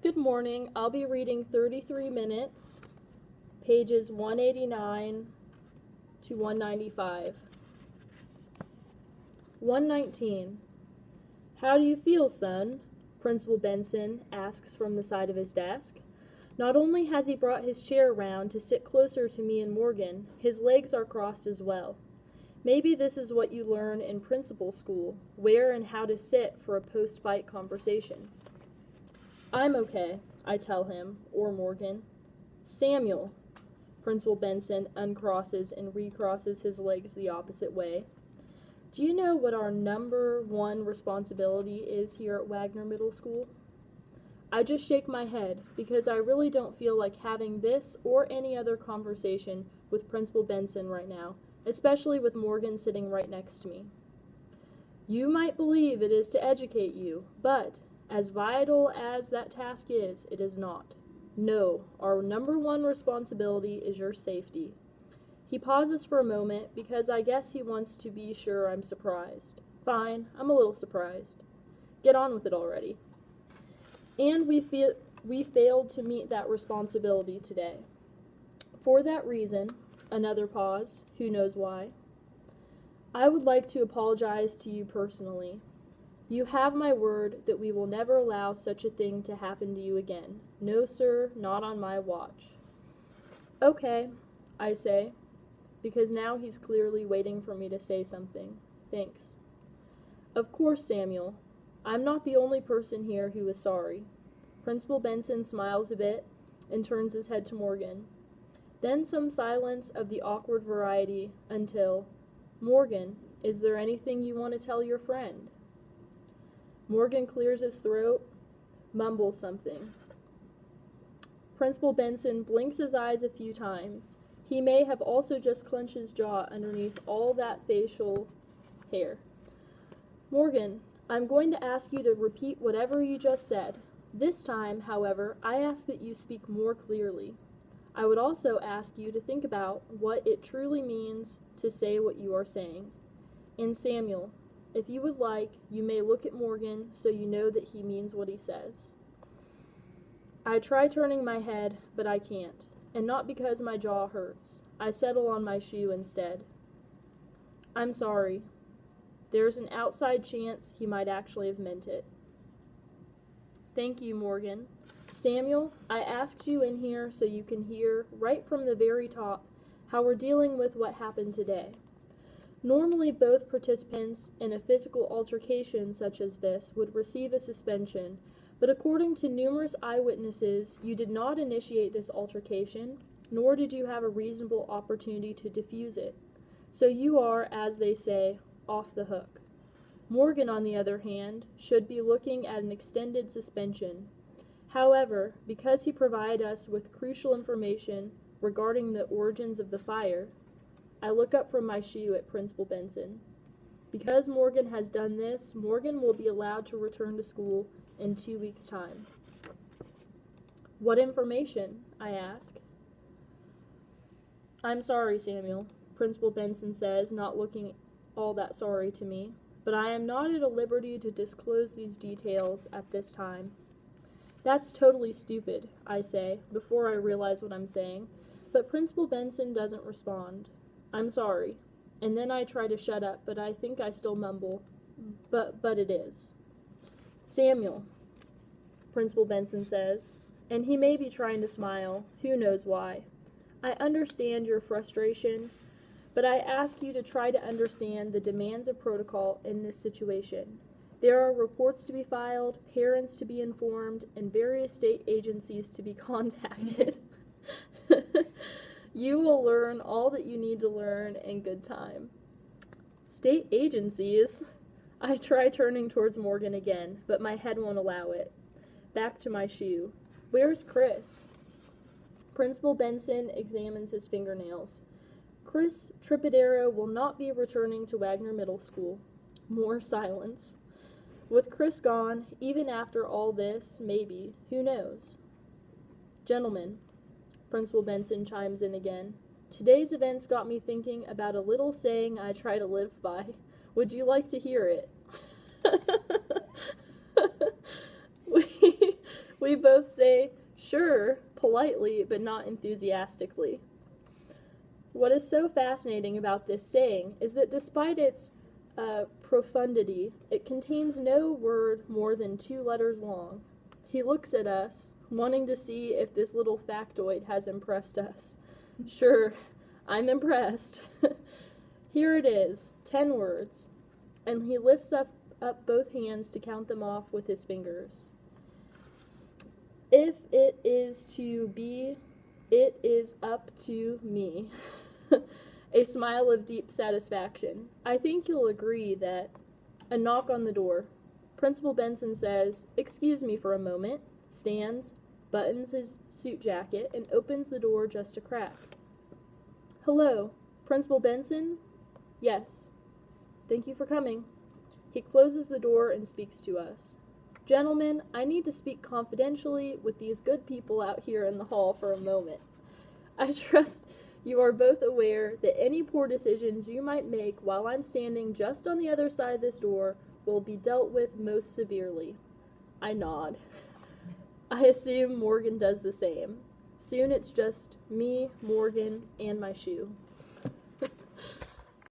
Good morning. I'll be reading 33 minutes, pages 189 to 195. 119. How do you feel, son? Principal Benson asks from the side of his desk. Not only has he brought his chair round to sit closer to me and Morgan, his legs are crossed as well. Maybe this is what you learn in principal school, where and how to sit for a post-fight conversation. I'm okay, I tell him, or Morgan. Samuel. Principal Benson uncrosses and recrosses his legs the opposite way. Do you know what our number one responsibility is here at Wagner Middle School? I just shake my head because I really don't feel like having this or any other conversation with Principal Benson right now, especially with Morgan sitting right next to me. You might believe it is to educate you, but as vital as that task is, it is not. No, our number one responsibility is your safety. He pauses for a moment because I guess he wants to be sure I'm surprised. Fine, I'm a little surprised. Get on with it already. And we failed to meet that responsibility today. For that reason, another pause, who knows why, I would like to apologize to you personally. You have my word that we will never allow such a thing to happen to you again. No, sir, not on my watch. Okay, I say, because now he's clearly waiting for me to say something. Thanks. Of course, Samuel. I'm not the only person here who is sorry. Principal Benson smiles a bit and turns his head to Morgan. Then some silence of the awkward variety until, Morgan, is there anything you want to tell your friend? Morgan clears his throat, mumbles something. Principal Benson blinks his eyes a few times. He may have also just clenched his jaw underneath all that facial hair. Morgan, I'm going to ask you to repeat whatever you just said. This time, however, I ask that you speak more clearly. I would also ask you to think about what it truly means to say what you are saying. And Samuel, if you would like, you may look at Morgan so you know that he means what he says. I try turning my head, but I can't, and not because my jaw hurts. I settle on my shoe instead. I'm sorry. There's an outside chance he might actually have meant it. Thank you, Morgan. Samuel, I asked you in here so you can hear, right from the very top, how we're dealing with what happened today. Normally, both participants in a physical altercation such as this would receive a suspension, but according to numerous eyewitnesses, you did not initiate this altercation, nor did you have a reasonable opportunity to defuse it. So you are, as they say, off the hook. Morgan, on the other hand, should be looking at an extended suspension. However, because he provided us with crucial information regarding the origins of the fire, I look up from my shoe at Principal Benson. Because Morgan has done this, Morgan will be allowed to return to school in 2 weeks' time. What information? I ask. I'm sorry, Samuel, Principal Benson says, not looking all that sorry to me, but I am not at a liberty to disclose these details at this time. That's totally stupid, I say, before I realize what I'm saying, but Principal Benson doesn't respond. I'm sorry. And then I try to shut up, but I think I still mumble, but it is. Samuel, Principal Benson says, and he may be trying to smile, who knows why. I understand your frustration, but I ask you to try to understand the demands of protocol in this situation. There are reports to be filed, parents to be informed, and various state agencies to be contacted. You will learn all that you need to learn in good time. State agencies? I try turning towards Morgan again, but my head won't allow it. Back to my shoe. Where's Chris? Principal Benson examines his fingernails. Chris Tripodero will not be returning to Wagner Middle School. More silence. With Chris gone, even after all this, maybe, who knows? Gentlemen, Principal Benson chimes in again. Today's events got me thinking about a little saying I try to live by. Would you like to hear it? We both say, "Sure," politely, but not enthusiastically. What is so fascinating about this saying is that despite its profundity, it contains no word more than 2 letters long. He looks at us, wanting to see if this little factoid has impressed us. Sure, I'm impressed. Here it is, 10 words, and he lifts up both hands to count them off with his fingers. If it is to be, it is up to me. A smile of deep satisfaction. I think you'll agree that a knock on the door. Principal Benson says, "Excuse me for a moment," stands, buttons his suit jacket, and opens the door just a crack. "Hello, Principal Benson?" "Yes." "Thank you for coming." He closes the door and speaks to us. "Gentlemen, I need to speak confidentially with these good people out here in the hall for a moment. I trust you are both aware that any poor decisions you might make while I'm standing just on the other side of this door will be dealt with most severely." I nod. I assume Morgan does the same. Soon it's just me, Morgan, and my shoe.